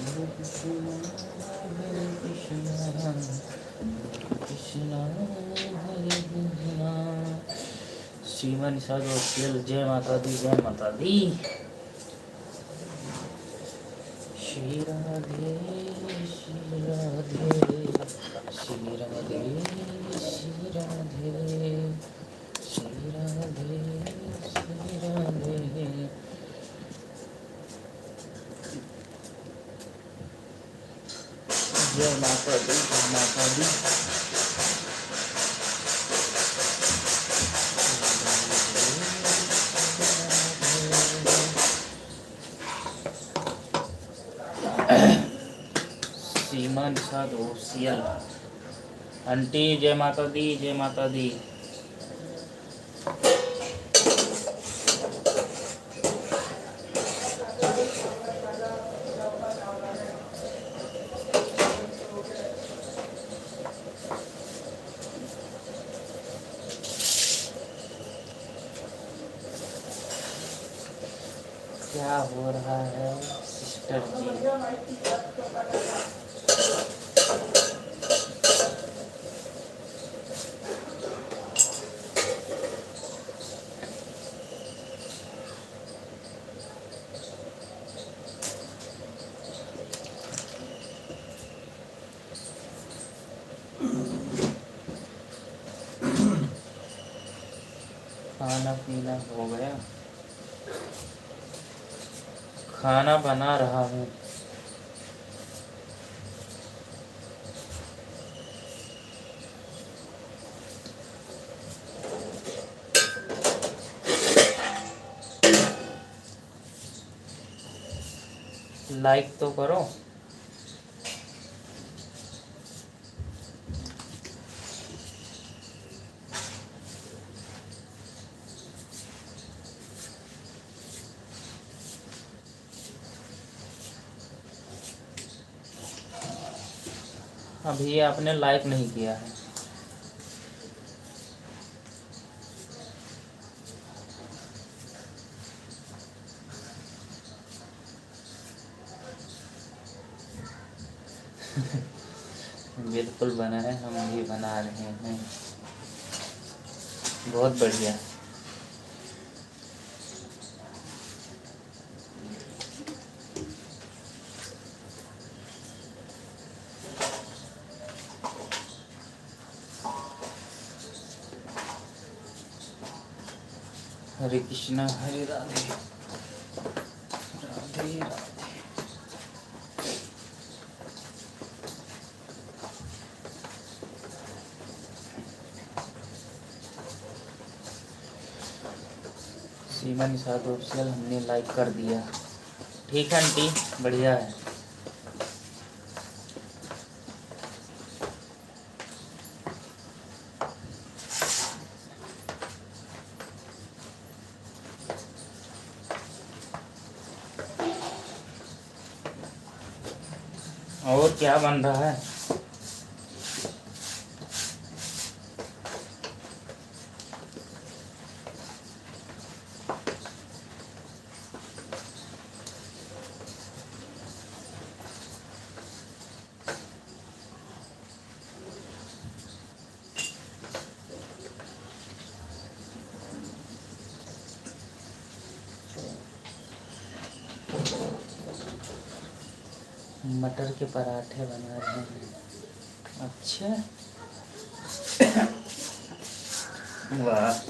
हरे कृष्णा कृष्णा हरे कृष्णा। श्रीमान साधु ऑफिशियल। जय माता दी, जय माता दी। श्री राधे श्री राधे श्री राधे श्री राधे श्री राधे श्री राधे। जय माता दी, जय माता दी। सीमा निषाद ऑफिशियल। आंटी जय माता दी, जय माता दी। क्या हो रहा है सिस्टर जी? खाना पीना हो गया? खाना बना रहा हूँ। लाइक तो करो। अभी आपने लाइक नहीं किया है। बिल्कुल बना है, हम भी बना रहे हैं। बहुत बढ़िया। हरे कृष्णा हरे राधे राधे राधे। सीमा निषाद ऑफिशियल हमने लाइक कर दिया। ठीक है आंटी, बढ़िया है। और क्या बन रहा है? मटर के पराठे बना रहे हैं। अच्छा, वाह।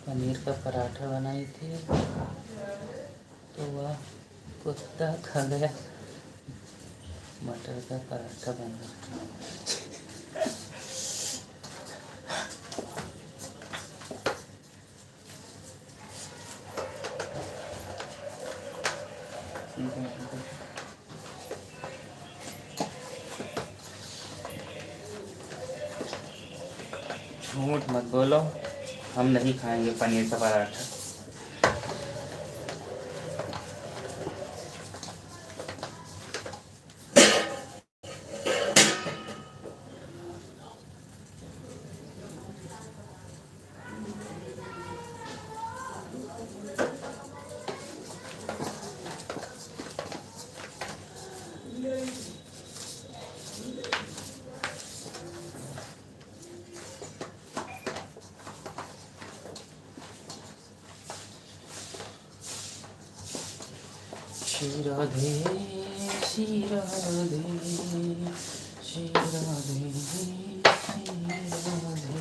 पनीर का पराठा बनाई थी। तो वह कुत्ता खा गया मटर का पराठा बना। झूठ मत बोलो, हम नहीं खाएंगे पनीर का पराठा। श्री राधे श्री राधे श्री राधे श्री राधे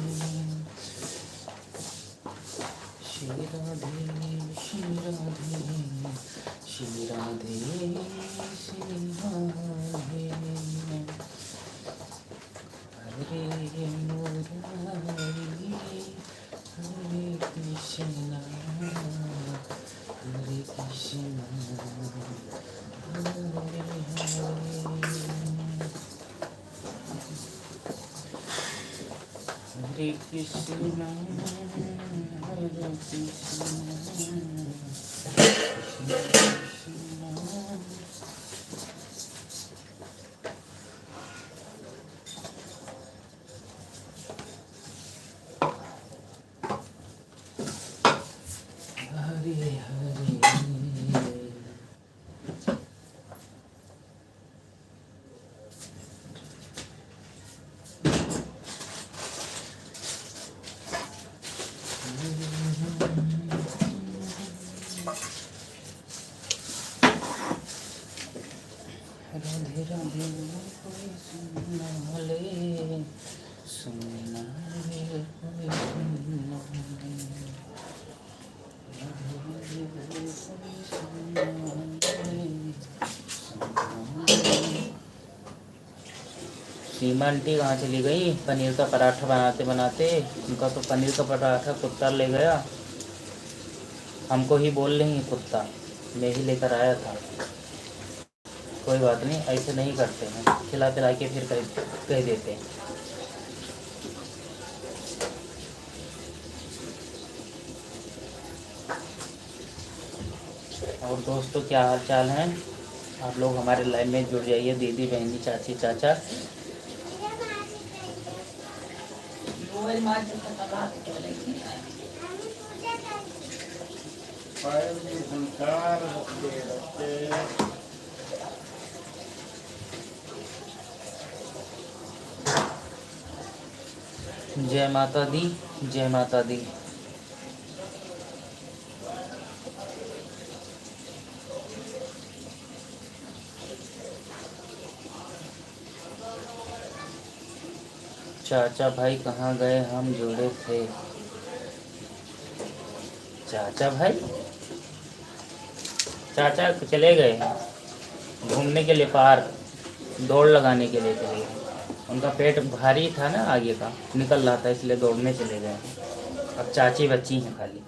श्री राधे श्री राधे श्री राधे श्री राधे हरे मुरारी हरे कृष्णा हरे कृष्णा हरे हरे कृष्णा हरे कृष्णा हरे हरे राधे राधे कोई सुनना ले सुनना ले कोई सुनना ले राधे राधे कोई सुनना ले सुनना ले। सीमा आंटी कहाँ चली गई पनीर का पराठा बनाते बनाते? उनका तो पनीर का पराठा कुत्ता ले गया। हमको ही बोल रही कुत्ता, मैं ही लेकर आया था। कोई बात नहीं, ऐसे नहीं करते हैं, खिला पिला के फिर कह देते हैं। और दोस्तों क्या हाल चाल हैं? आप लोग हमारे लाइव में जुड़ जाइए, दीदी बहनी चाची चाचा। जय माता दी, जय माता दी। चाचा भाई कहाँ गए? हम जुड़े थे। चाचा भाई चाचा चले गए घूमने के लिए, पार्क दौड़ लगाने के लिए चले गए। उनका पेट भारी था ना, आगे का निकल रहा था, इसलिए दौड़ने चले गए। अब चाची बच्ची हैं खाली।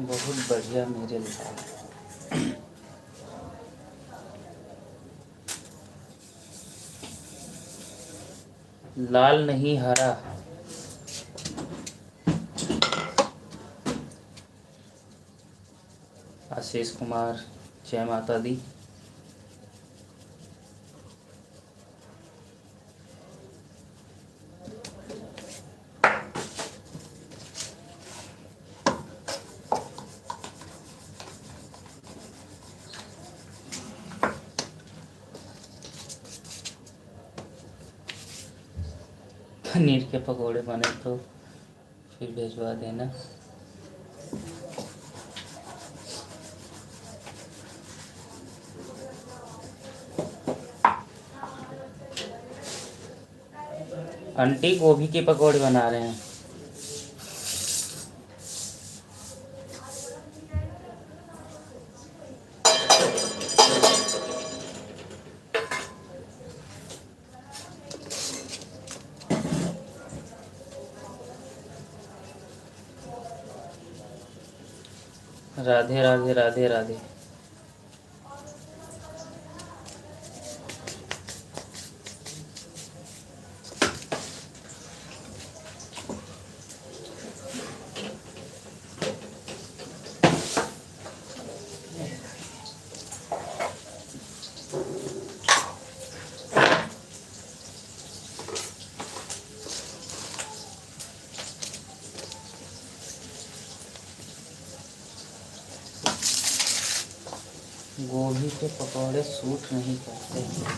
बहुत बढ़िया मेरे लाल। लाल नहीं हरा। आशीष कुमार, जय माता दी। पनीर के पकौड़े बने तो फिर भिजवा देना। आंटी गोभी के पकौड़े बना रहे हैं। राधे राधे राधे राधे। गोभी के पकौड़े सूट नहीं करते हैं।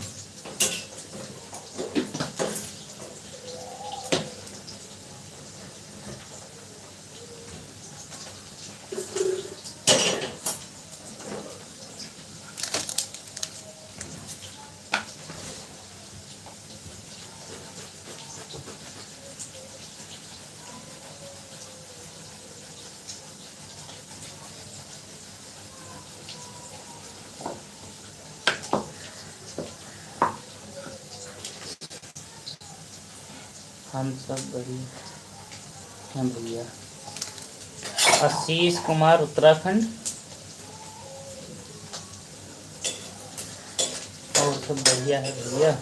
हम सब बढ़िया हैं भैया। आशीष कुमार, उत्तराखंड। और सब बढ़िया है भैया।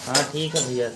हाँ ठीक है भैया।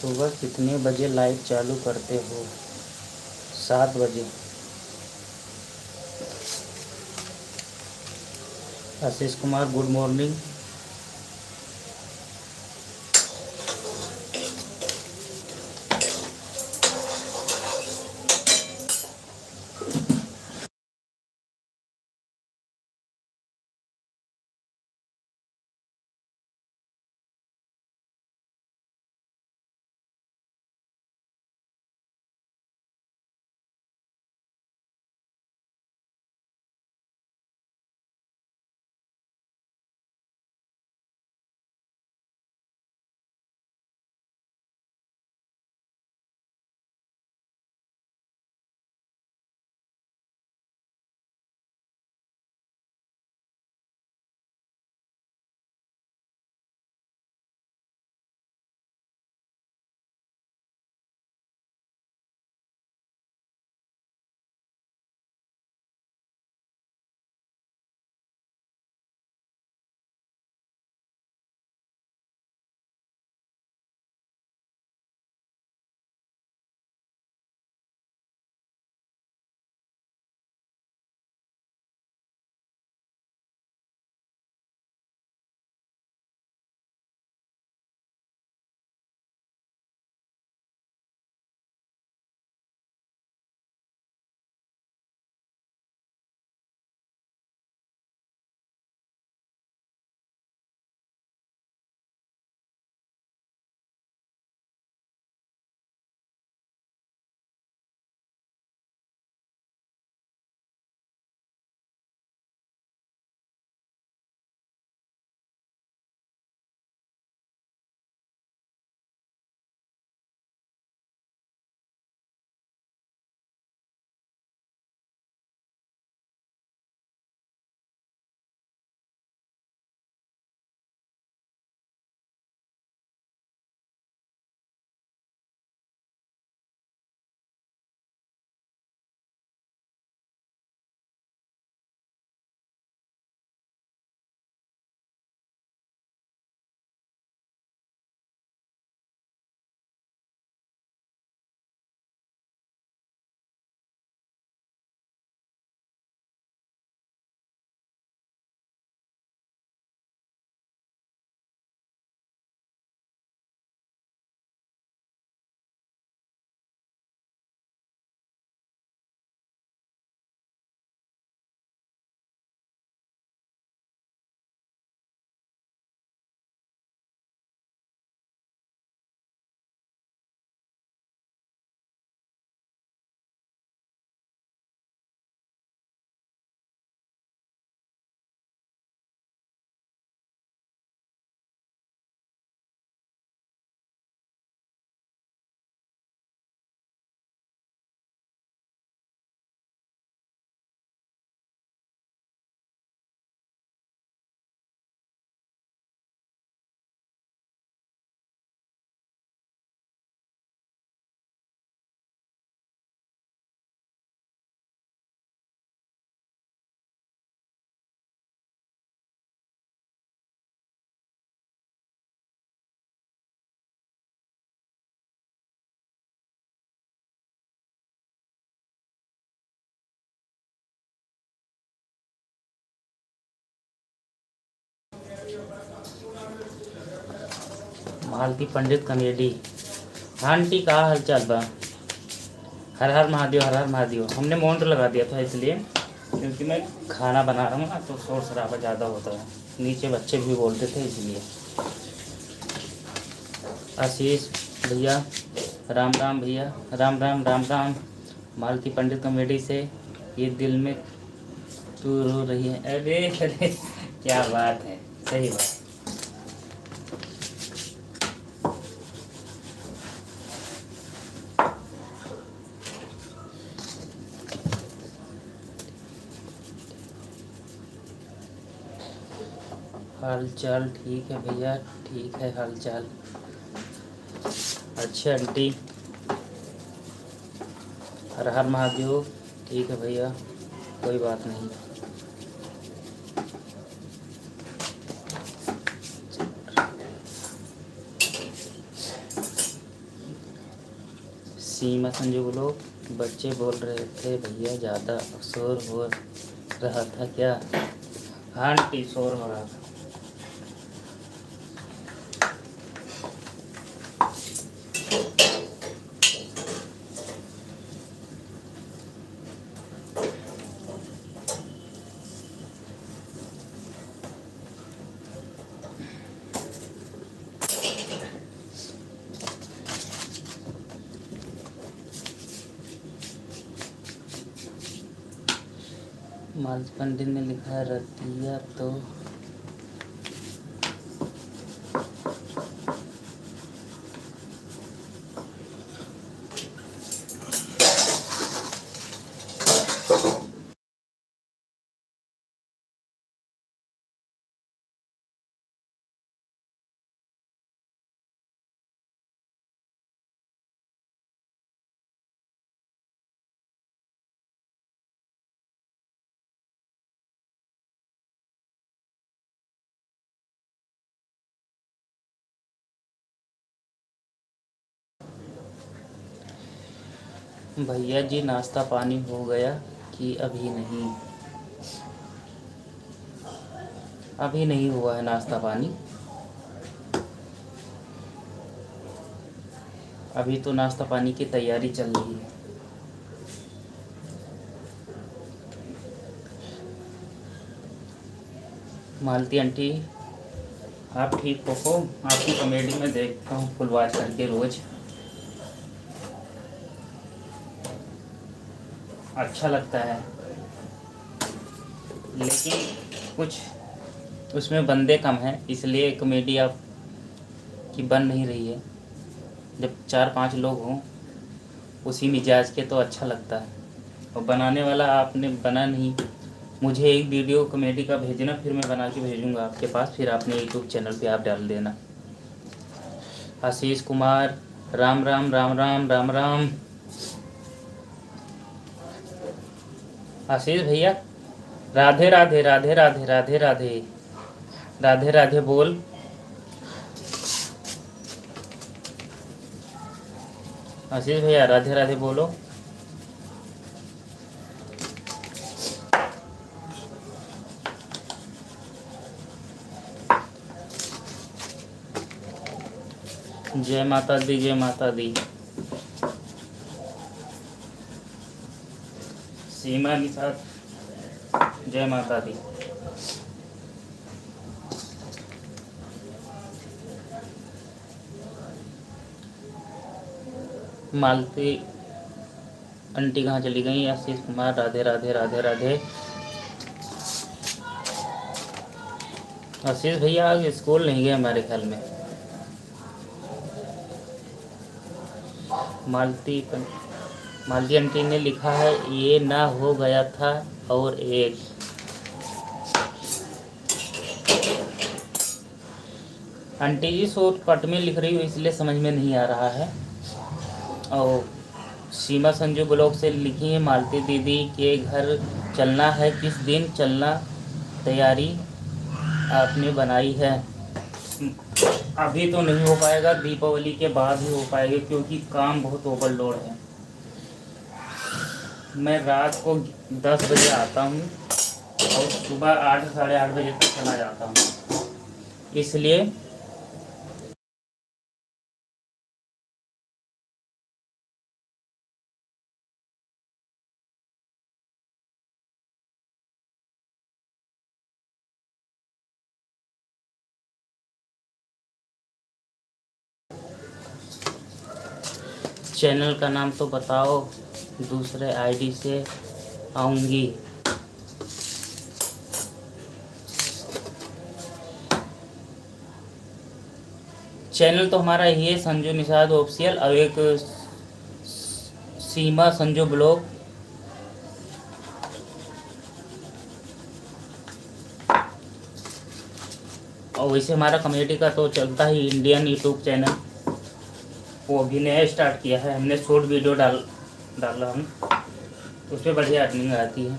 सुबह कितने बजे लाइट चालू करते हो? 7 बजे। Ashish Kumar, good morning. मालती पंडित कॉमेडी। हाँ आंटी, का हाल चाल बा? हर हर महादेव, हर हर महादेव। हमने माउंट लगा दिया था इसलिए क्योंकि मैं खाना बना रहा हूँ ना, तो शोर शराबा ज़्यादा होता है, नीचे बच्चे भी बोलते थे इसलिए। आशीष भैया राम राम, भैया राम राम राम राम। मालती पंडित कॉमेडी से ये दिल में तू रो रही है। अरे अरे क्या बात है, सही बात। हाल चाल ठीक है भैया, ठीक है हाल चाल। अच्छा आंटी, हर हर महादेव। ठीक है भैया, कोई बात नहीं। सीमा संजू बोलो, बच्चे बोल रहे थे भैया ज़्यादा शोर हो रहा था क्या? हाँ आंटी, शोर हो रहा था। मालती पंडित ने लिखा रतिया तो भैया जी नाश्ता पानी हो गया कि अभी नहीं? अभी नहीं हुआ है नाश्ता पानी, अभी तो नाश्ता पानी की तैयारी चल रही है। मालती आंटी आप ठीक हो? आपकी कॉमेडी में देखता हूँ फुल वॉच करके रोज, अच्छा लगता है, लेकिन कुछ उसमें बंदे कम हैं इसलिए कॉमेडी आप की बन नहीं रही है। जब 4-5 लोग हों उसी मिजाज के तो अच्छा लगता है। और बनाने वाला आपने बना नहीं। मुझे एक वीडियो कॉमेडी का भेजना, फिर मैं बना के भेजूँगा आपके पास, फिर आपने यूट्यूब चैनल पे आप डाल देना। आशीष कुमार राम राम राम राम राम राम। आशीष भैया राधे राधे राधे राधे राधे राधे राधे राधे बोल। आशीष भैया राधे राधे बोलो। जय माता दी, जय माता दी। सीमा के साथ जय माता दी। मालती आंटी कहाँ चली गई? आशीष कुमार राधे राधे राधे राधे। आशीष भैया आज स्कूल नहीं गए हमारे ख्याल में। मालती आंटी ने लिखा है ये ना हो गया था और एक। आंटी जी शॉर्टकट में लिख रही हो इसलिए समझ में नहीं आ रहा है। और सीमा संजू ब्लॉग से लिखी है मालती दीदी के घर चलना है, किस दिन चलना तैयारी आपने बनाई है? अभी तो नहीं हो पाएगा, दीपावली के बाद ही हो पाएगा क्योंकि काम बहुत ओवरलोड है। मैं रात को 10 बजे आता हूँ और सुबह 8 साढ़े 8 बजे तक चला जाता हूँ, इसलिए चैनल का नाम तो बताओ, दूसरे आईडी से आऊँगी। चैनल तो हमारा यही है, संजू निषाद ऑफिशियल, और एक सीमा संजू ब्लॉग। और वैसे हमारा कमेडी का तो चलता ही इंडियन यूट्यूब चैनल, वो अभी नया स्टार्ट किया है हमने, शॉर्ट वीडियो डाला हम, उस पर बढ़िया अर्निंग आती है।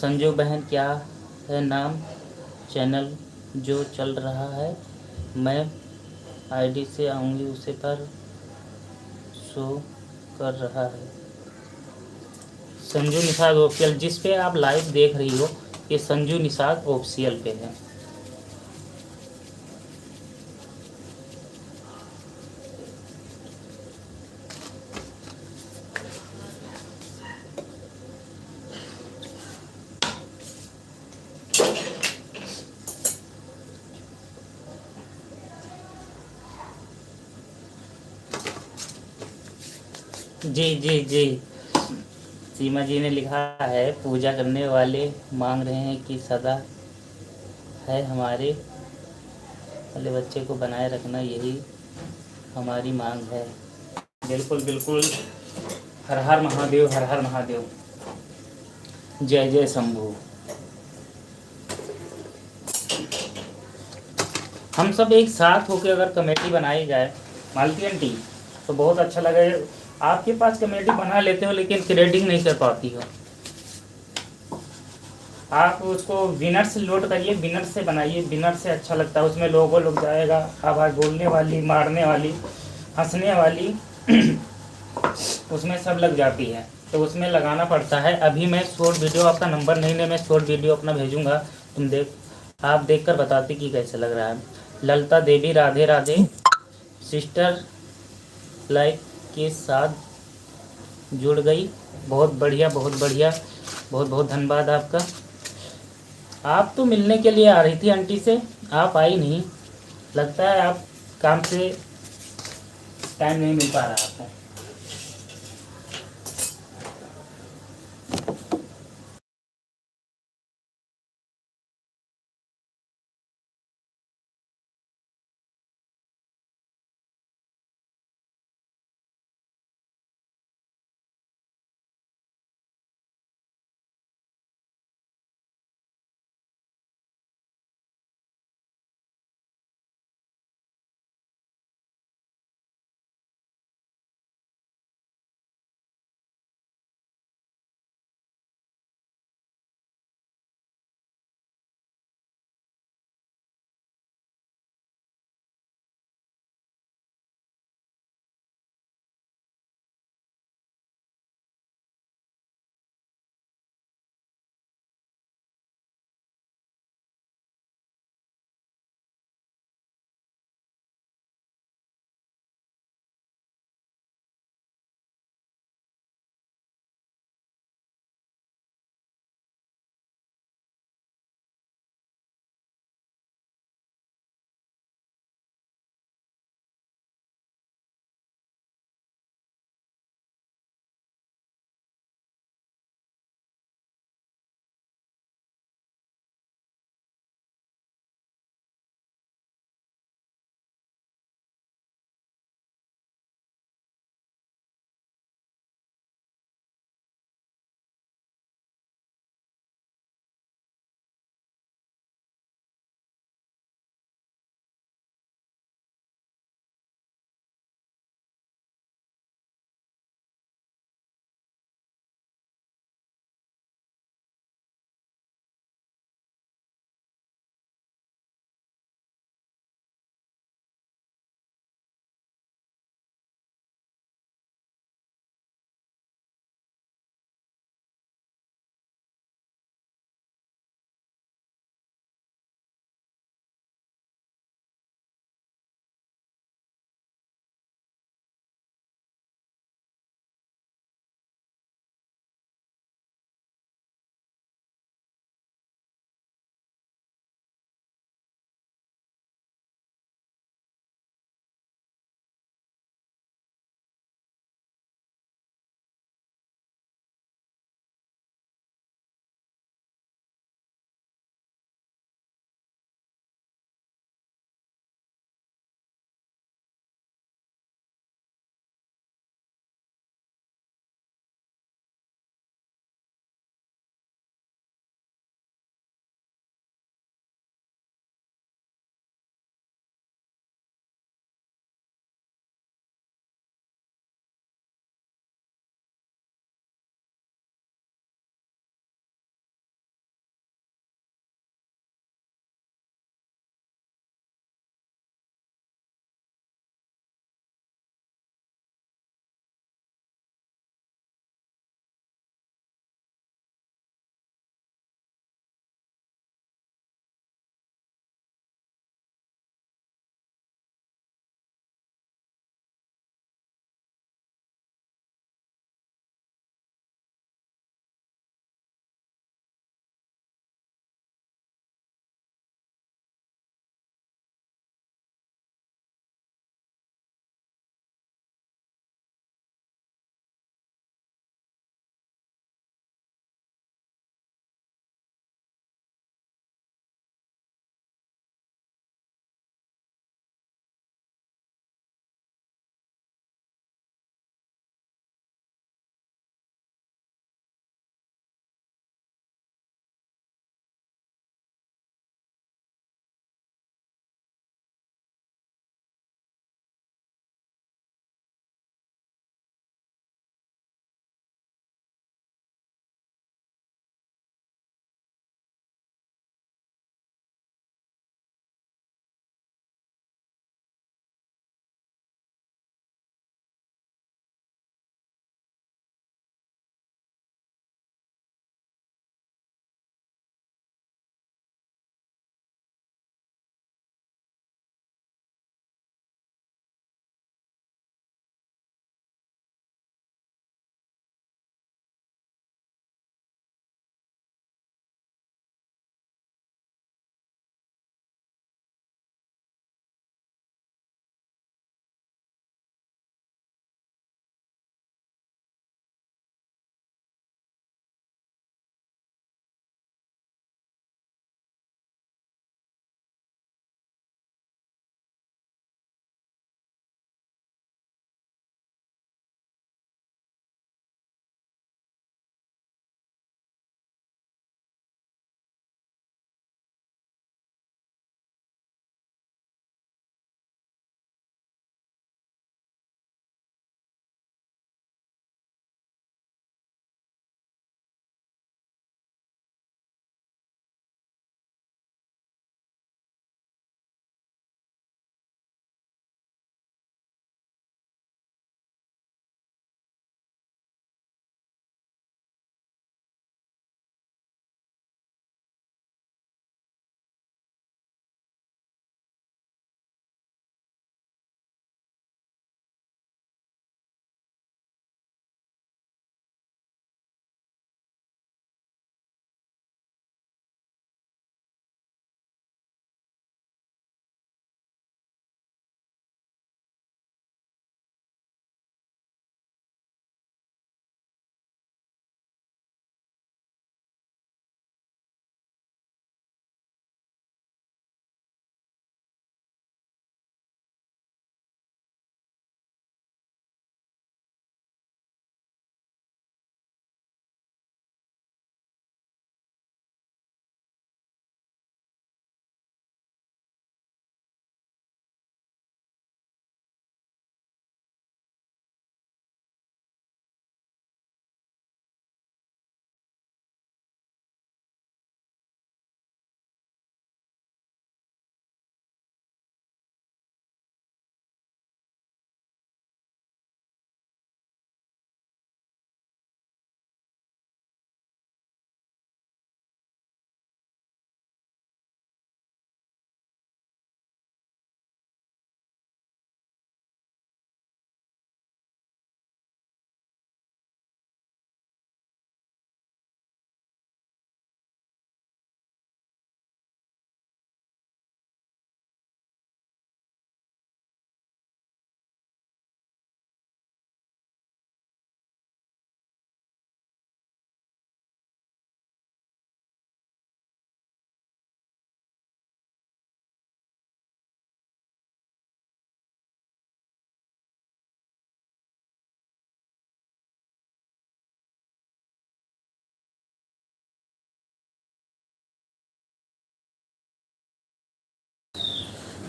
संजू बहन क्या है नाम चैनल जो चल रहा है, मैं आईडी से आऊँगी उसे पर शो कर रहा है। संजू निषाद ऑफिशियल, जिस पे आप लाइव देख रही हो ये संजू निषाद ऑफिशियल पे है। जी जी जी, सीमा जी ने लिखा है, पूजा करने वाले मांग रहे हैं कि सदा है हमारे वाले बच्चे को बनाए रखना, यही हमारी मांग है। बिल्कुल बिल्कुल, हर हर महादेव, हर हर महादेव, जय जय शंभू। हम सब एक साथ होकर अगर कमेटी बनाई जाए मालती आंटी, तो बहुत अच्छा लगेगा। आपके पास कमेटी बना लेते हो लेकिन क्रेडिट नहीं कर पाती हो। आप उसको विनर से लोड करिए, विनर से बनाइए, विनर से अच्छा लगता है, उसमें लोगो लग जाएगा, आवाज़ बोलने वाली, मारने वाली, हंसने वाली उसमें सब लग जाती है, तो उसमें लगाना पड़ता है। अभी मैं शॉर्ट वीडियो, आपका नंबर नहीं ले, मैं शॉर्ट वीडियो अपना भेजूंगा, तुम आप देख कर बताती कि कैसे लग रहा है। ललिता देवी राधे राधे सिस्टर, लाइक के साथ जुड़ गई, बहुत बढ़िया बहुत बढ़िया, बहुत बहुत धन्यवाद आपका। आप तो मिलने के लिए आ रही थी आंटी से, आप आई नहीं, लगता है आप काम से टाइम नहीं मिल पा रहा आपको।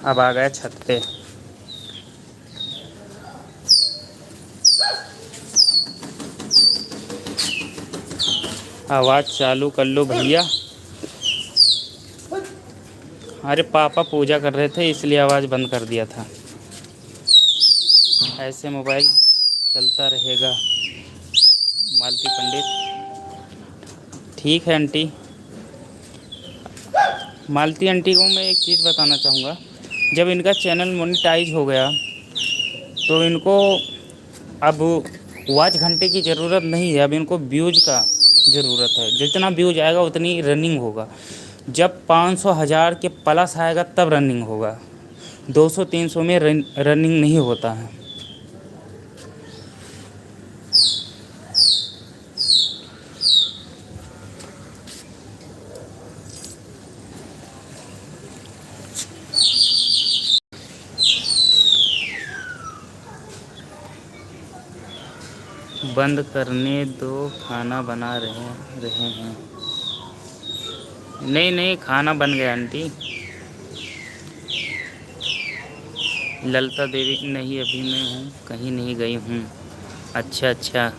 अब आ गया छत पे। आवाज़ चालू कर लो भैया। अरे पापा पूजा कर रहे थे इसलिए आवाज़ बंद कर दिया था। ऐसे मोबाइल चलता रहेगा। मालती पंडित। ठीक है आंटी। मालती आंटी को मैं एक चीज़ बताना चाहूँगा। जब इनका चैनल मोनेटाइज हो गया तो इनको अब वॉच घंटे की ज़रूरत नहीं है, अब इनको व्यूज का ज़रूरत है। जितना व्यूज आएगा उतनी रनिंग होगा। जब 500 हज़ार के प्लस आएगा तब रनिंग होगा। 200-300 में रनिंग नहीं होता है। बंद करने दो, खाना बना रहे हैं। नहीं नहीं, खाना बन गया आंटी। ललिता देवी नहीं, अभी मैं हूँ, कहीं नहीं गई हूँ। अच्छा अच्छा।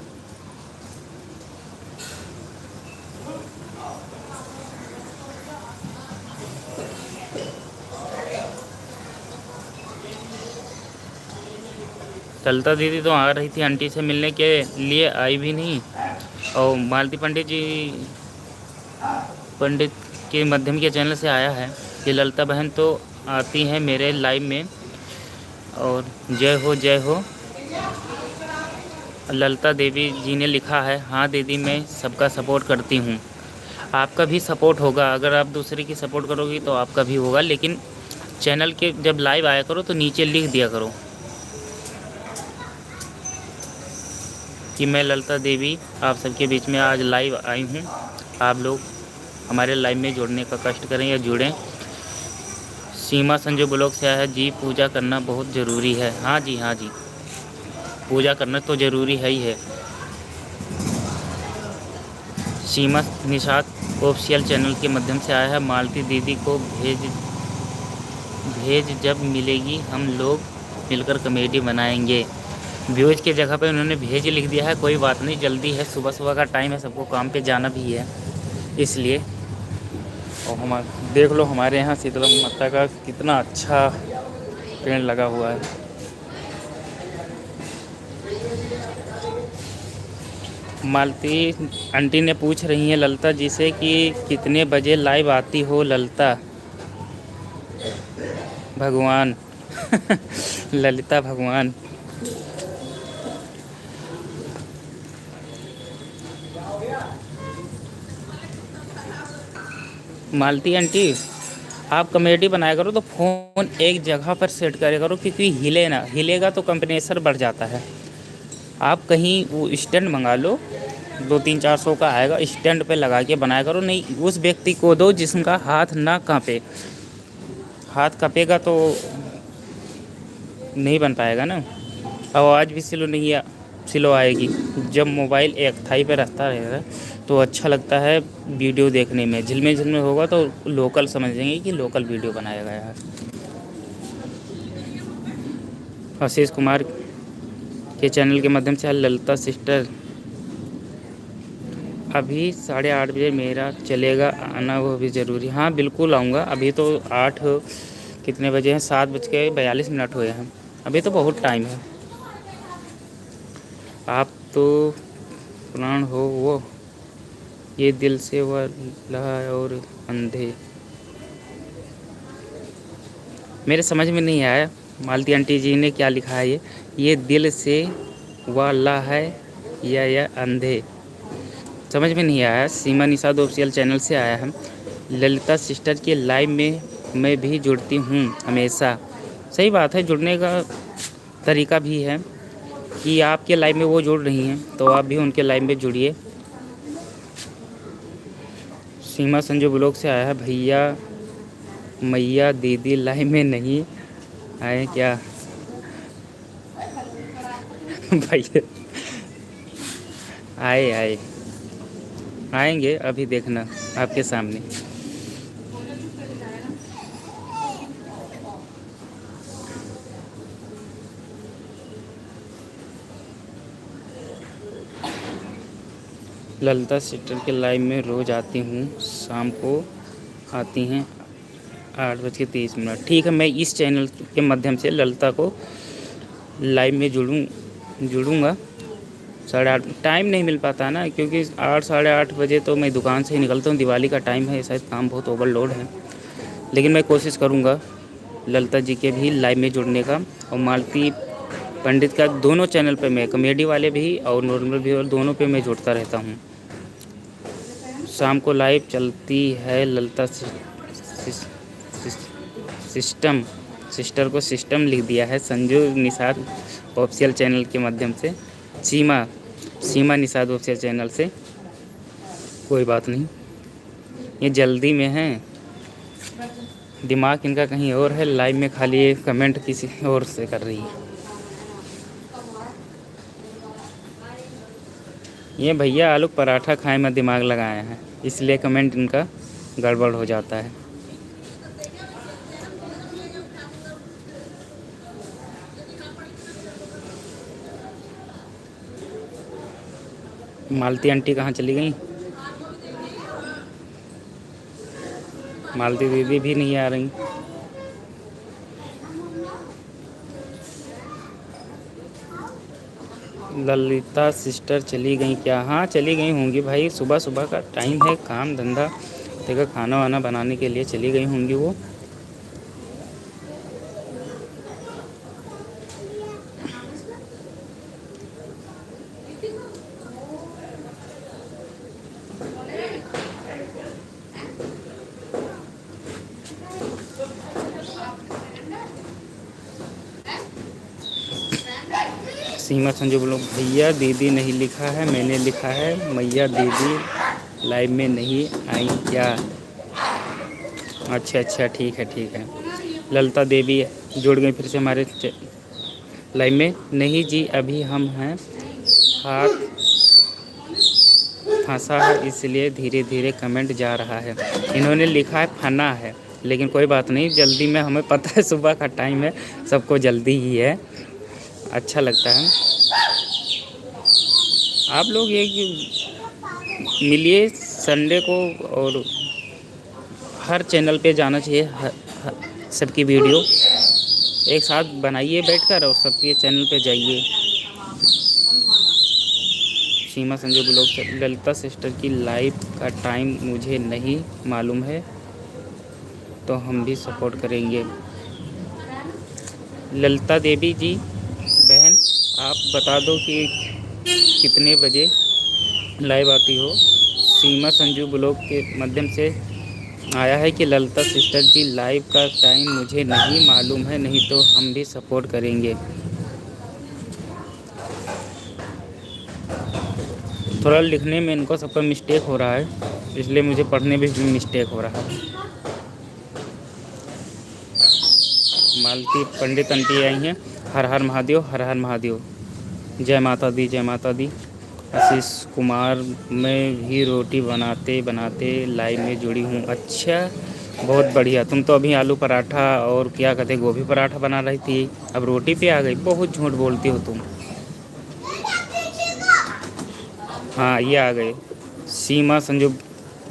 ललिता दीदी तो आ रही थी आंटी से मिलने के लिए, आई भी नहीं। और मालती पंडित के माध्यम के चैनल से आया है कि ललिता बहन तो आती हैं मेरे लाइव में। और जय हो जय हो। ललिता देवी जी ने लिखा है, हाँ दीदी मैं सबका सपोर्ट करती हूँ। आपका भी सपोर्ट होगा, अगर आप दूसरे की सपोर्ट करोगी तो आपका भी होगा। लेकिन चैनल के जब लाइव आया करो तो नीचे लिख दिया करो कि मैं ललिता देवी आप सबके बीच में आज लाइव आई हूँ। आप लोग हमारे लाइव में जुड़ने का कष्ट करें या जुड़ें। सीमा संजय ब्लॉग से आया है जी, पूजा करना बहुत ज़रूरी है। हाँ जी हाँ जी, पूजा करना तो ज़रूरी है ही है। सीमा निषाद ऑफिशियल चैनल के माध्यम से आया है, मालती दीदी को भेज जब मिलेगी हम लोग मिलकर कमेडी बनाएंगे। व्यूज की जगह पे उन्होंने भेज लिख दिया है। कोई बात नहीं, जल्दी है, सुबह सुबह का टाइम है, सबको काम पे जाना भी है इसलिए। और हम देख लो हमारे यहाँ शीतला माता का कितना अच्छा पेड़ लगा हुआ है। मालती आंटी ने पूछ रही हैं ललिता जी से कि कितने बजे लाइव आती हो ललिता भगवान। ललिता भगवान। मालती आंटी आप कॉमेडी बनाया करो तो फ़ोन एक जगह पर सेट करे करो, क्योंकि हिले ना, हिलेगा तो कंप्रेसर बढ़ जाता है। आप कहीं वो स्टैंड मंगा लो, 200-300-400 का आएगा, स्टैंड पे लगा के बनाया करो। नहीं उस व्यक्ति को दो जिसका हाथ ना कांपे। हाथ कांपेगा तो नहीं बन पाएगा ना। आवाज़ भी स्लो आएगी। जब मोबाइल एक थाई पे रखता रहेगा तो अच्छा लगता है वीडियो देखने में। झिलमिल झिलमिल होगा तो लोकल समझेंगे कि लोकल वीडियो बनाया गया है। आशीष कुमार के चैनल के माध्यम से ललिता सिस्टर, अभी 8:30 बजे मेरा चलेगा, आना वो भी ज़रूरी। हाँ बिल्कुल आऊँगा। अभी तो 8 कितने बजे हैं, 7:42 हुए हैं। अभी तो बहुत टाइम है। आप तो प्राण हो वो, ये दिल से वाला और अंधे। मेरे समझ में नहीं आया मालती आंटी जी ने क्या लिखा है। ये दिल से वाला है या अंधे, समझ में नहीं आया। सीमा निषाद ऑफिशियल चैनल से आया है, ललिता सिस्टर के लाइव में मैं भी जुड़ती हूँ हमेशा। सही बात है, जुड़ने का तरीका भी है कि आपके लाइव में वो जुड़ रही हैं तो आप भी उनके लाइव में जुड़िए। सीमा संजय ब्लॉग से आया है, भैया मैया दीदी लाइव में नहीं आए क्या? भैया आए आएंगे, अभी देखना आपके सामने। ललिता सिस्टर के लाइव में रोज़ आती हूँ, शाम को आती हैं 8:30। ठीक है, मैं इस चैनल के माध्यम से ललिता को लाइव में जुड़ूँगा। 8:30 टाइम नहीं मिल पाता ना, क्योंकि 8 साढ़े 8 बजे तो मैं दुकान से ही निकलता हूँ। दिवाली का टाइम है, शायद काम बहुत ओवरलोड है, लेकिन मैं कोशिश करूँगा ललिता जी के भी लाइव में जुड़ने का। और मालती पंडित का दोनों चैनल पे मैं, कॉमेडी वाले भी और नॉर्मल भी, और दोनों पे मैं जुड़ता रहता हूँ। शाम को लाइव चलती है ललिता सिस्टम, सिस्टर को सिस्टम लिख दिया है संजू निषाद ऑफिशियल चैनल के माध्यम से, सीमा निषाद ऑफिशियल चैनल से। कोई बात नहीं, ये जल्दी में है, दिमाग इनका कहीं और है। लाइव में खाली ये कमेंट किसी और से कर रही है। ये भैया आलू पराठा खाए में दिमाग लगाए हैं, इसलिए कमेंट इनका गड़बड़ हो जाता है। मालती आंटी कहाँ चली गई? मालती दीदी भी नहीं आ रही। ललिता सिस्टर चली गई क्या? हाँ चली गई होंगी भाई, सुबह सुबह का टाइम है, काम धंधा देखा, खाना वाना बनाने के लिए चली गई होंगी वो। सीमा संजू बोलो, भैया दीदी नहीं लिखा है, मैंने लिखा है। मैया दीदी लाइव में नहीं आई क्या? अच्छा ठीक है। ललिता देवी जुड़ गई फिर से हमारे लाइव में। नहीं जी, अभी हम हैं, हाथ फंसा है इसलिए धीरे धीरे कमेंट जा रहा है। इन्होंने लिखा है फना है, लेकिन कोई बात नहीं, जल्दी में, हमें पता है सुबह का टाइम है, सबको जल्दी ही है, अच्छा लगता है। आप लोग ये मिलिए संडे को, और हर चैनल पे जाना चाहिए, सबकी वीडियो एक साथ बनाइए बैठकर और सबके चैनल पे जाइए। सीमा संजय ब्लॉग से, ललिता सिस्टर की लाइव का टाइम मुझे नहीं मालूम है, तो हम भी सपोर्ट करेंगे। ललिता देवी जी बहन, आप बता दो कि कितने बजे लाइव आती हो। सीमा संजू ब्लॉग के माध्यम से आया है कि ललिता सिस्टर जी लाइव का टाइम मुझे नहीं मालूम है, नहीं तो हम भी सपोर्ट करेंगे। थोड़ा लिखने में इनको सबका मिस्टेक हो रहा है, इसलिए मुझे पढ़ने में भी मिस्टेक हो रहा है। मालती पंडित आंटी आई हैं। हर हर महादेव, हर हर महादेव, जय माता दी, जय माता दी। आशीष कुमार, मैं भी रोटी बनाते बनाते लाइव में जुड़ी हूँ। अच्छा, बहुत बढ़िया। तुम तो अभी आलू पराठा और क्या कहते गोभी पराठा बना रही थी, अब रोटी पे आ गई। बहुत झूठ बोलती हो तुम। हाँ, ये आ गए सीमा संजू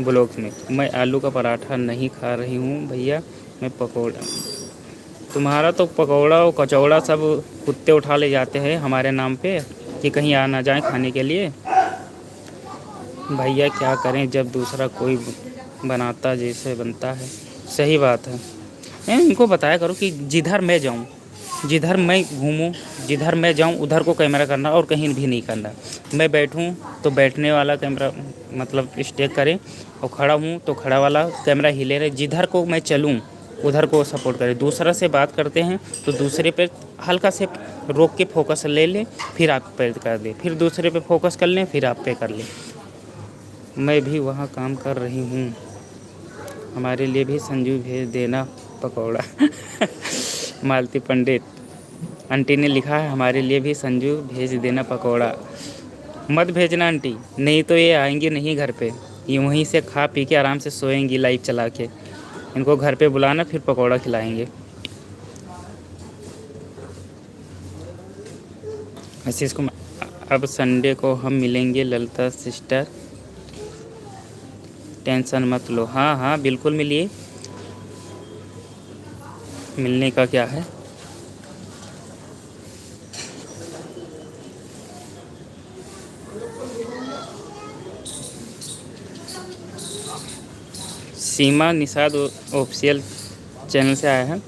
ब्लॉग में। मैं आलू का पराठा नहीं खा रही हूँ भैया, मैं पकौड़ा। तुम्हारा तो पकौड़ा और कचौड़ा सब कुत्ते उठा ले जाते हैं हमारे नाम पे, कि कहीं आ ना जाए खाने के लिए। भैया क्या करें जब दूसरा कोई बनाता जैसे बनता है। सही बात है। इनको बताया करो कि जिधर मैं जाऊँ, जिधर मैं घूमूं, जिधर मैं जाऊं उधर को कैमरा करना और कहीं भी नहीं करना। मैं बैठूं तो बैठने वाला कैमरा मतलब स्टेक करें, और खड़ा हूं तो खड़ा वाला कैमरा हिले रहे। जिधर को मैं चलूं उधर को सपोर्ट करें। दूसरा से बात करते हैं तो दूसरे पे हल्का से रोक के फोकस ले लें, फिर आप पे कर दें, फिर दूसरे पे फोकस कर लें, फिर आप पे कर लें। मैं भी वहाँ काम कर रही हूँ, हमारे लिए भी संजू भेज देना पकौड़ा। मालती पंडित आंटी ने लिखा है, हमारे लिए भी संजू भेज देना पकौड़ा। मत भेजना आंटी, नहीं तो ये आएंगी नहीं घर पे, ये वहीं से खा पी के आराम से सोएंगी लाइव चला के। इनको घर पे बुलाना, फिर पकौड़ा खिलाएंगे। आशीष कुमार, अब संडे को हम मिलेंगे ललिता सिस्टर, टेंशन मत लो। हाँ हाँ बिल्कुल मिलिए, मिलने का क्या है। सीमा निषाद ऑफिशियल चैनल से आया है।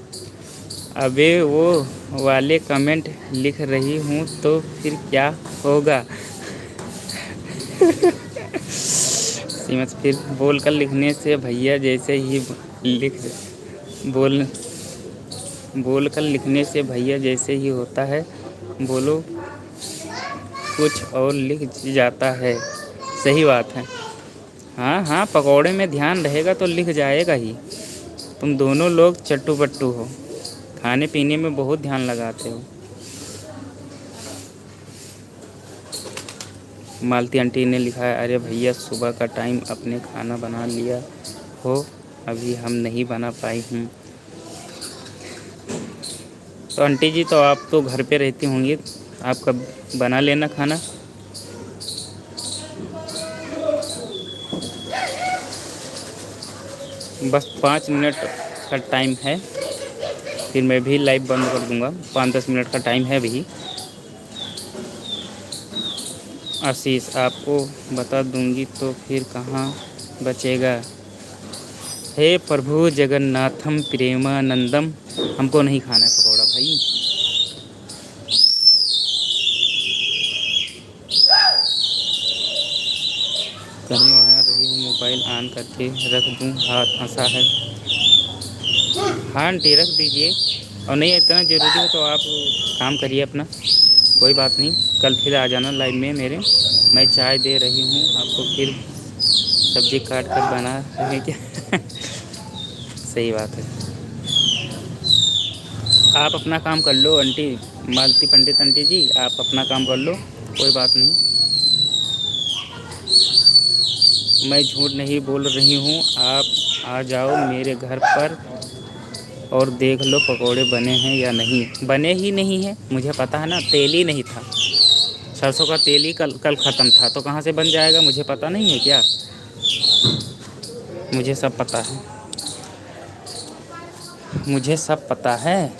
अबे वो वाले कमेंट लिख रही हूँ तो फिर क्या होगा। सीमा से फिर बोल कर लिखने से भैया जैसे ही लिख बोल बोल कर लिखने से भैया जैसे ही होता है, बोलो कुछ और लिख जाता है। सही बात है। हाँ हाँ पकौड़े में ध्यान रहेगा तो लिख जाएगा ही। तुम दोनों लोग चट्टू पट्टू हो, खाने पीने में बहुत ध्यान लगाते हो। मालती आंटी ने लिखा है, अरे भैया सुबह का टाइम अपने खाना बना लिया हो, अभी हम नहीं बना पाई हूँ। तो आंटी जी तो आप तो घर पे रहती होंगी, आप कब बना लेना खाना। बस 5 मिनट का टाइम है, फिर मैं भी लाइव बंद कर दूंगा। 5-10 मिनट का टाइम है अभी। आशीष आपको बता दूंगी तो फिर कहाँ बचेगा। हे प्रभु जगन्नाथम प्रेमानंदम। हमको नहीं खाना है पकौड़ा भाई। कहीं वहाँ रही हूँ, मोबाइल ऑन करके रख दूँ, हाथ फंसा है। हाँ आंटी रख दीजिए, और नहीं इतना ज़रूरी हो तो आप काम करिए अपना, कोई बात नहीं। कल फिर आ जाना लाइव में मेरे। मैं चाय दे रही हूँ आपको, फिर सब्जी काट कर बना रहे क्या। सही बात है। आप अपना काम कर लो आंटी, मालती पंडित आंटी जी, आप अपना काम कर लो, कोई बात नहीं। मैं झूठ नहीं बोल रही हूँ, आप आ जाओ मेरे घर पर और देख लो पकोड़े बने हैं या नहीं। बने ही नहीं हैं, मुझे पता है ना, तेल ही नहीं था। सरसों का तेल ही कल कल ख़त्म था, तो कहाँ से बन जाएगा, मुझे पता नहीं है क्या। मुझे सब पता है, मुझे सब पता है।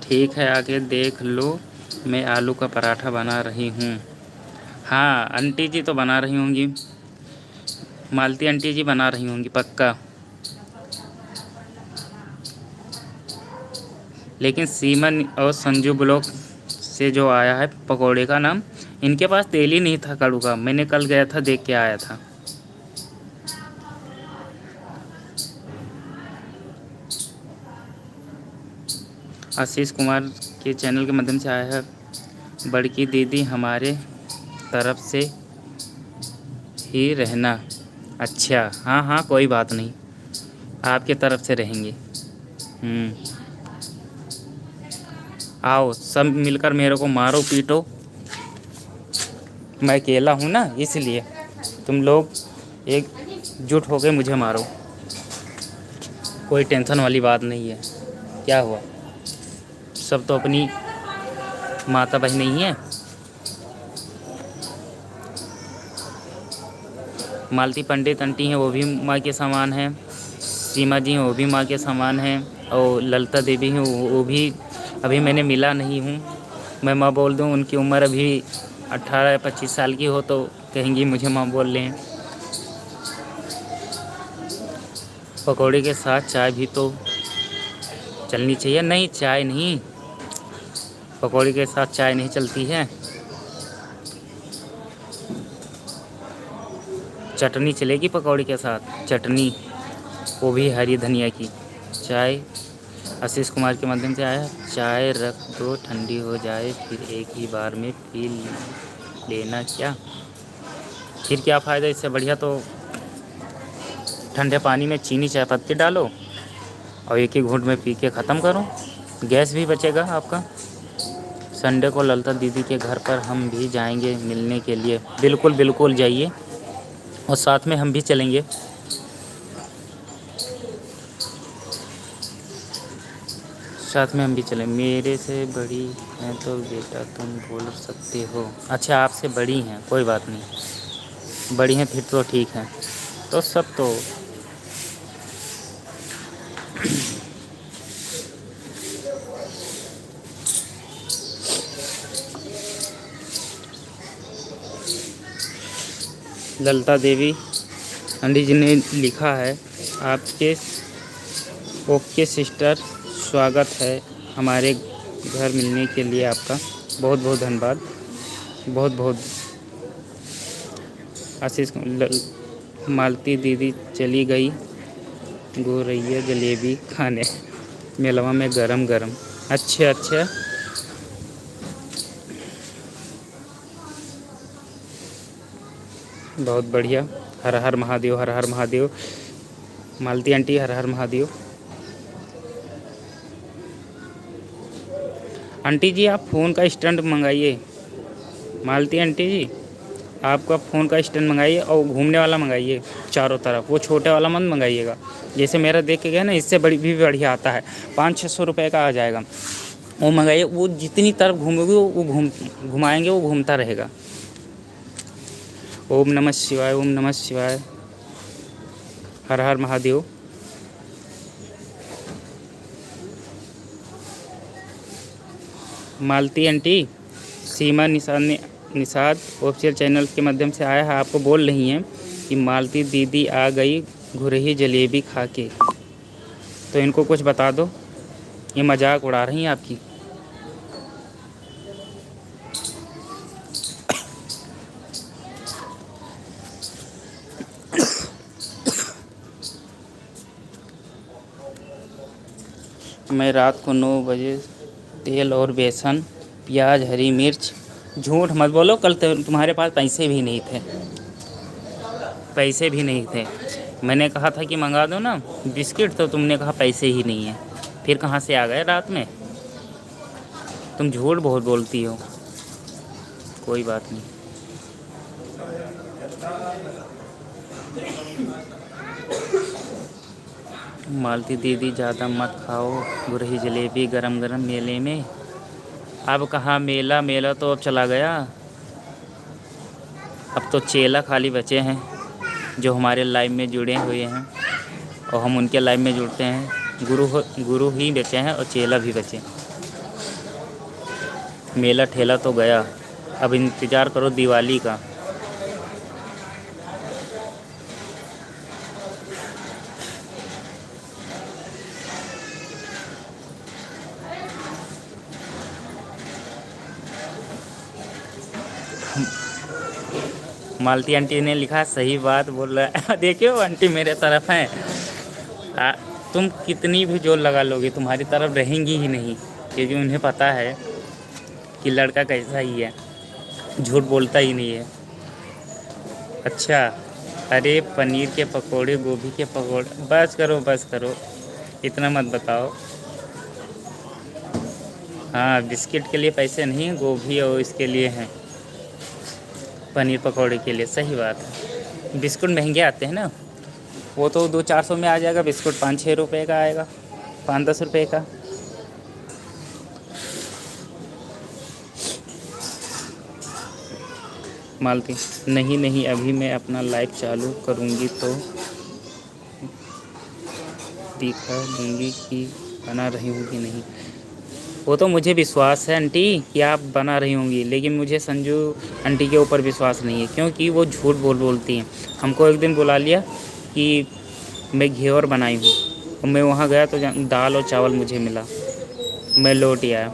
ठीक है आगे देख लो, मैं आलू का पराठा बना रही हूँ। हाँ आंटी जी तो बना रही होंगी, मालती आंटी जी बना रही होंगी पक्का। लेकिन सीमन और संजू ब्लॉक से जो आया है पकोड़े का नाम, इनके पास तेल ही नहीं था कड़ू का, मैंने कल गया था देख के आया था। आशीष कुमार के चैनल के माध्यम से आया है, बड़की दीदी हमारे तरफ से ही रहना। अच्छा हाँ हाँ कोई बात नहीं, आपके तरफ से रहेंगे। आओ सब मिलकर मेरे को मारो पीटो, मैं अकेला हूँ ना इसलिए, तुम लोग एकजुट होकर मुझे मारो, कोई टेंशन वाली बात नहीं है। क्या हुआ, सब तो अपनी माता बहन नहीं है। मालती पंडित आंटी हैं वो भी माँ के समान हैं, सीमा जी हैं वो भी माँ के समान हैं, और ललिता देवी हैं वो भी अभी मैंने मिला नहीं हूँ। मैं माँ बोल दूँ, उनकी उम्र अभी 18-25 साल की हो तो कहेंगी मुझे माँ बोल लें। पकौड़े के साथ चाय भी तो चलनी चाहिए। नहीं चाय नहीं, पकौड़े के साथ चाय नहीं चलती है, चटनी चलेगी पकौड़े के साथ, चटनी वो भी हरी धनिया की। चाय आशीष कुमार के माध्यम से आया, चाय रख दो ठंडी हो जाए फिर एक ही बार में पी लेना। क्या फिर क्या फ़ायदा, इससे बढ़िया तो ठंडे पानी में चीनी चाय पत्ती डालो और एक ही घूंट में पी के ख़त्म करो, गैस भी बचेगा आपका। संडे को ललिता दीदी के घर पर हम भी जाएंगे मिलने के लिए। बिल्कुल बिल्कुल जाइए, और साथ में हम भी चलेंगे। साथ में हम भी चलें। मेरे से बड़ी हैं तो बेटा तुम बोल सकते हो। अच्छा, आपसे बड़ी हैं, कोई बात नहीं, बड़ी हैं फिर तो ठीक है। तो सब तो ललिता देवी आंटी जी ने लिखा है, आपके ओके सिस्टर, स्वागत है हमारे घर मिलने के लिए आपका बहुत बहुत धन्यवाद। बहुत बहुत आशीष। मालती दीदी चली गई गोरैया जलेबी खाने मेलवा में गरम गरम। अच्छा अच्छा, बहुत बढ़िया। हर हर महादेव, हर हर महादेव। मालती आंटी हर हर महादेव। आंटी जी आप फ़ोन का स्टैंड मंगाइए। मालती आंटी जी आपका फ़ोन का स्टैंड मंगाइए और घूमने वाला मंगाइए चारों तरफ। वो छोटे वाला मत मंगाइएगा, जैसे मेरा देख के गया ना, इससे बड़ी भी बढ़िया आता है, 500-600 रुपये का आ जाएगा। वो मंगाइए, वो जितनी तरफ घूमोगे वो घुमाएंगे, वो घूमता रहेगा। ओम नमः शिवाय, ओम नमः शिवाय, हर हर महादेव। मालती आंटी, सीमा निषाद ऑफिशियल चैनल के माध्यम से आया है, आपको बोल रही हैं कि मालती दीदी आ गई घुरही जलेबी खा के, तो इनको कुछ बता दो, ये मजाक उड़ा रही हैं आपकी। मैं रात को 9 बजे तेल और बेसन, प्याज, हरी मिर्च। झूठ मत बोलो, कल तुम्हारे पास पैसे भी नहीं थे, पैसे भी नहीं थे। मैंने कहा था कि मंगा दो ना बिस्किट, तो तुमने कहा पैसे ही नहीं है। फिर कहाँ से आ गए रात में? तुम झूठ बहुत बोलती हो। कोई बात नहीं। मालती दीदी ज़्यादा मत खाओ गुरही जलेबी गरम गरम मेले में। अब कहाँ मेला, मेला तो अब चला गया। अब तो चेला खाली बचे हैं जो हमारे लाइव में जुड़े हुए हैं, और हम उनके लाइव में जुड़ते हैं। गुरु ही बचे हैं और चेला भी बचे। मेला ठेला तो गया, अब इंतज़ार करो दिवाली का। मालती आंटी ने लिखा, सही बात बोल रहा है। देखियो आंटी मेरे तरफ हैं। तुम कितनी भी जोर लगा लोगी, तुम्हारी तरफ रहेंगी ही नहीं, क्योंकि उन्हें पता है कि लड़का कैसा ही है, झूठ बोलता ही नहीं है। अच्छा, अरे पनीर के पकोड़े, गोभी के पकोड़े, बस करो बस करो, इतना मत बताओ। हाँ, बिस्किट के लिए पैसे नहीं, गोभी और इसके लिए हैं, पनीर पकौड़े के लिए। सही बात है, बिस्कुट महंगे आते हैं ना, वो तो 200-400 में आ जाएगा बिस्कुट, 5-6 रुपये का आएगा, 5-10 रुपये का। मालती, नहीं नहीं, अभी मैं अपना लाइव चालू करूँगी तो दिखा दूँगी कि बना रही हूँ कि नहीं। वो तो मुझे विश्वास है आंटी कि आप बना रही होंगी, लेकिन मुझे संजू आंटी के ऊपर विश्वास नहीं है, क्योंकि वो झूठ बोलती हैं। हमको एक दिन बुला लिया कि मैं घेवर बनाई हूँ, और मैं वहाँ गया तो दाल और चावल मुझे मिला, मैं लौट ही आया।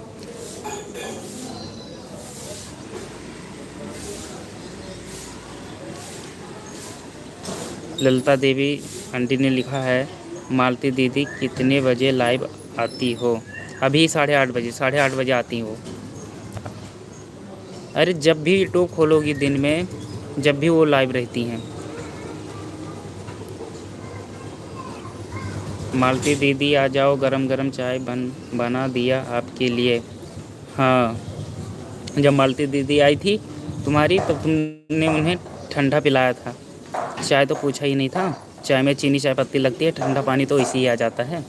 ललिता देवी आंटी ने लिखा है, मालती दीदी कितने बजे लाइव आती हो? अभी 8:30 बजे, 8:30 बजे आती हो। अरे जब भी यूट्यूब खोलोगी दिन में, जब भी वो लाइव रहती हैं। मालती दीदी आ जाओ, गरम गरम चाय बना दिया आपके लिए। हाँ, जब मालती दीदी आई थी तुम्हारी, तब तुमने उन्हें ठंडा पिलाया था, चाय तो पूछा ही नहीं था। चाय में चीनी चाय पत्ती लगती है, ठंडा पानी तो इसी ही आ जाता है।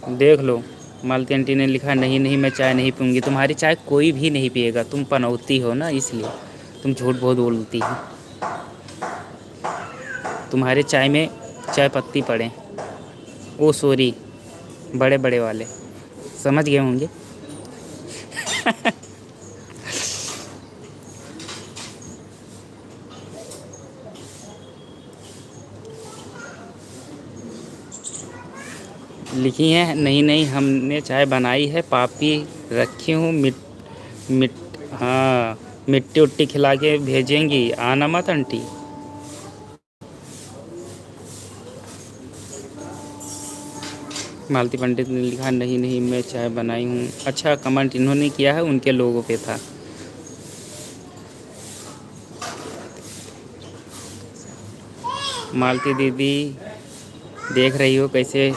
देख लो, मालती आंटी ने लिखा नहीं नहीं मैं चाय नहीं पीऊँगी। तुम्हारी चाय कोई भी नहीं पिएगा, तुम पनौती हो ना, इसलिए तुम झूठ बहुत बोलती हो। तुम्हारे चाय में चाय पत्ती पड़े, ओ सॉरी, बड़े बड़े वाले, समझ गए होंगे। लिखी है नहीं नहीं हमने चाय बनाई है, पापी रखी हूँ मिट हाँ, मिट्टी उट्टी खिला के भेजेंगी, आना मत आंटी। मालती पंडित ने लिखा नहीं नहीं मैं चाय बनाई हूँ। अच्छा, कमेंट इन्होंने किया है, उनके लोगों पे था। मालती दीदी देख रही हो कैसे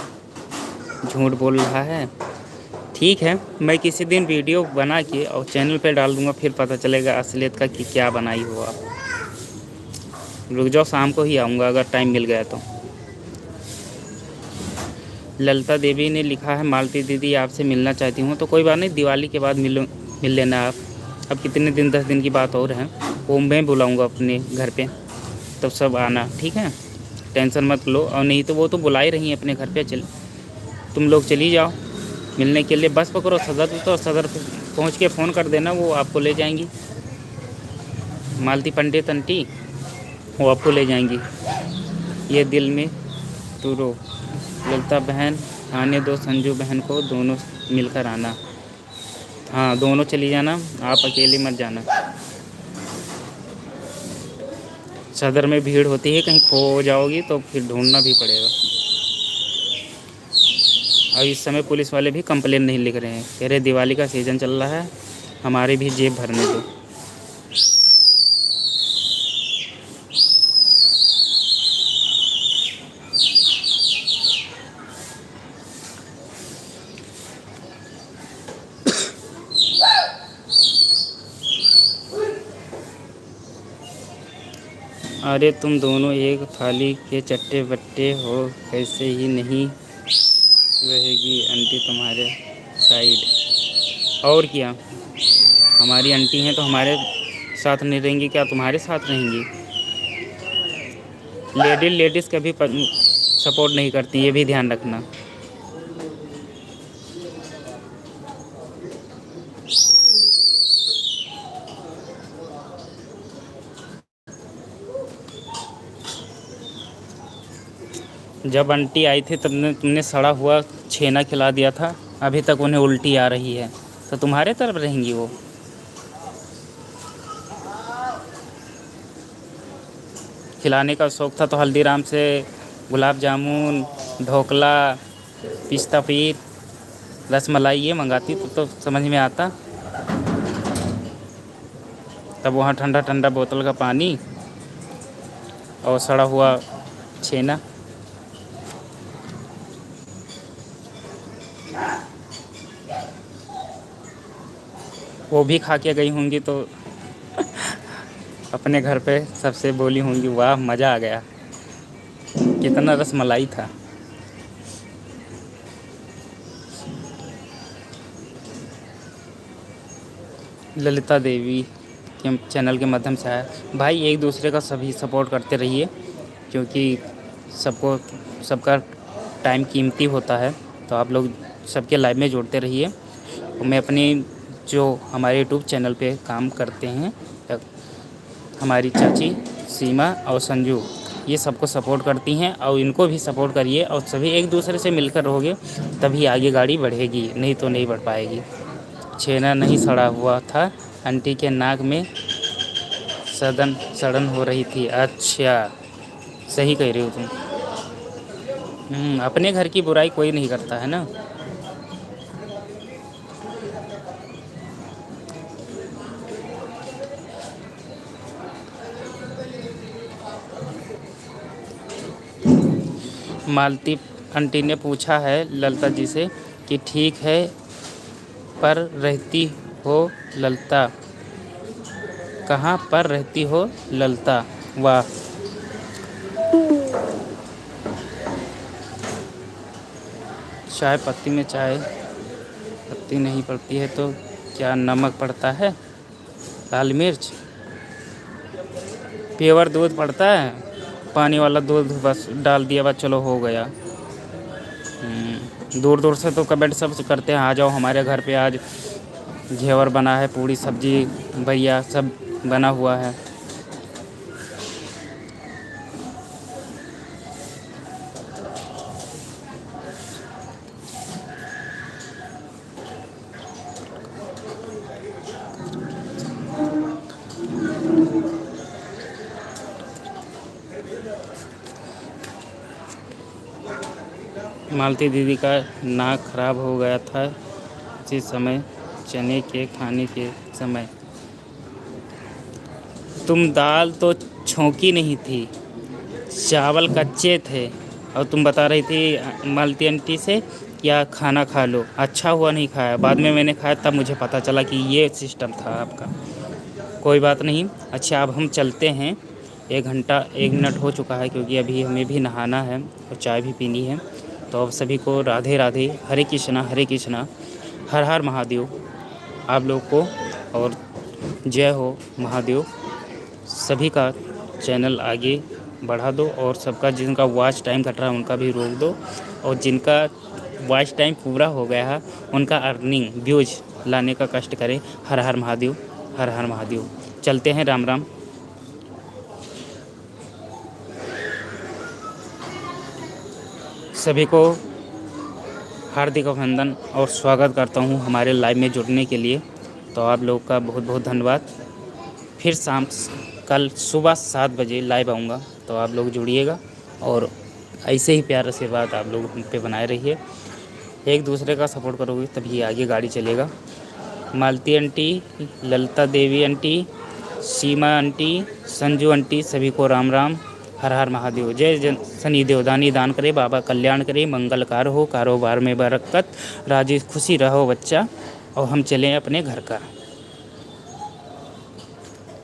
झूठ बोल रहा है। ठीक है, मैं किसी दिन वीडियो बना के और चैनल पे डाल दूंगा, फिर पता चलेगा असलियत का कि क्या बनाई हो आप। रुक जाओ, शाम को ही आऊँगा अगर टाइम मिल गया तो। ललिता देवी ने लिखा है मालती दीदी आपसे मिलना चाहती हूँ। तो कोई बात नहीं, दिवाली के बाद मिल लेना आप। अब कितने दिन, 10 दिन की बात और है। वो मैं बुलाऊँगा अपने घर पे, तब सब आना, ठीक है, टेंशन मत लो। और नहीं तो वो तो बुला ही रही हैं अपने घर पे, चल तुम लोग चली जाओ मिलने के लिए। बस पकड़ो सदर, तो सदर पहुँच के फ़ोन कर देना, वो आपको ले जाएंगी। मालती पंडित आंटी वो आपको ले जाएंगी। ये दिल में तू रो, ललिता बहन आने दो संजू बहन को, दोनों मिलकर आना। हाँ, दोनों चली जाना, आप अकेले मत जाना। सदर में भीड़ होती है, कहीं खो जाओगी तो फिर ढूंढना भी पड़ेगा। और इस समय पुलिस वाले भी कंप्लेन नहीं लिख रहे हैं, कह रहे दिवाली का सीज़न चल रहा है, हमारी भी जेब भरने दो। अरे तुम दोनों एक थाली के चट्टे बट्टे हो, कैसे ही नहीं रहेगी आंटी तुम्हारे साइड। और क्या, हमारी आंटी हैं तो हमारे साथ नहीं रहेंगी क्या, तुम्हारे साथ रहेंगी। लेडीज़ कभी सपोर्ट नहीं करती, ये भी ध्यान रखना। जब आंटी आई थी तब तुमने सड़ा हुआ छेना खिला दिया था, अभी तक उन्हें उल्टी आ रही है, तो तुम्हारे तरफ रहेंगी वो। खिलाने का शौक़ था तो हल्दीराम से गुलाब जामुन, ढोकला, पिस्ता पीर, रसमलाई ये मंगाती तो समझ में आता। तब वहाँ ठंडा ठंडा बोतल का पानी और सड़ा हुआ छेना। वो भी खा के गई होंगी तो अपने घर पे सबसे बोली होंगी वाह मज़ा आ गया, कितना रसमलाई था। ललिता देवी के चैनल के माध्यम से आया। भाई एक दूसरे का सभी सपोर्ट करते रहिए, क्योंकि सबका टाइम कीमती होता है, तो आप लोग सबके लाइव में जोड़ते रहिए। और मैं अपनी जो हमारे यूट्यूब चैनल पे काम करते हैं, हमारी चाची सीमा और संजू, ये सबको सपोर्ट करती हैं, और इनको भी सपोर्ट करिए, और सभी एक दूसरे से मिलकर रहोगे तभी आगे गाड़ी बढ़ेगी, नहीं तो नहीं बढ़ पाएगी। छेना नहीं सड़ा हुआ था, आंटी के नाक में सड़न हो रही थी। अच्छा, सही कह रही हो तुम। अपने घर की बुराई कोई नहीं करता है ना। मालती आंटी ने पूछा है ललिता जी से कि ठीक है पर रहती हो ललिता, कहाँ पर रहती हो ललिता। वाह, चाय पत्ती में चाय पत्ती नहीं पड़ती है तो क्या नमक पड़ता है, लाल मिर्च, प्योर दूध पड़ता है, पानी वाला दूध बस डाल दिया, बस चलो हो गया। दूर दूर से तो कमेंट सब करते हैं आ जाओ हमारे घर पे, आज घेवर बना है, पूड़ी सब्जी भैया सब बना हुआ है। मालती दीदी का नाक खराब हो गया था इसी समय, चने के खाने के समय। तुम दाल तो छौंकी नहीं थी, चावल कच्चे थे, और तुम बता रही थी मालती आंटी से क्या खाना खा लो। अच्छा हुआ नहीं खाया, बाद में मैंने खाया तब मुझे पता चला कि ये सिस्टम था आपका। कोई बात नहीं। अच्छा अब हम चलते हैं, 1 मिनट हो चुका है क्योंकि अभी हमें भी नहाना है और चाय भी पीनी है। तो अब सभी को राधे राधे, हरे कृष्णा हरे कृष्णा, हर हर महादेव आप लोग को, और जय हो महादेव। सभी का चैनल आगे बढ़ा दो और सबका जिनका वॉच टाइम कट रहा है उनका भी रोक दो, और जिनका वॉच टाइम पूरा हो गया है उनका अर्निंग व्यूज लाने का कष्ट करें। हर हर महादेव, हर हर महादेव। चलते हैं, राम राम। सभी को हार्दिक अभिनंदन और स्वागत करता हूं हमारे लाइव में जुड़ने के लिए। तो आप लोग का बहुत बहुत धन्यवाद। फिर कल सुबह 7 बजे लाइव आऊँगा, तो आप लोग जुड़िएगा और ऐसे ही प्यार आशीर्वाद आप लोग हम पे बनाए रहिए। एक दूसरे का सपोर्ट करोगे तभी आगे गाड़ी चलेगा। मालती आंटी, ललिता देवी आंटी, सीमा आंटी, संजू आंटी, सभी को राम राम, हर हर महादेव। जय शनि देवदानी दान करे, बाबा कल्याण करे, मंगलकार हो, कारोबार में बरकत, राजी खुशी रहो बच्चा। और हम चलें अपने घर का।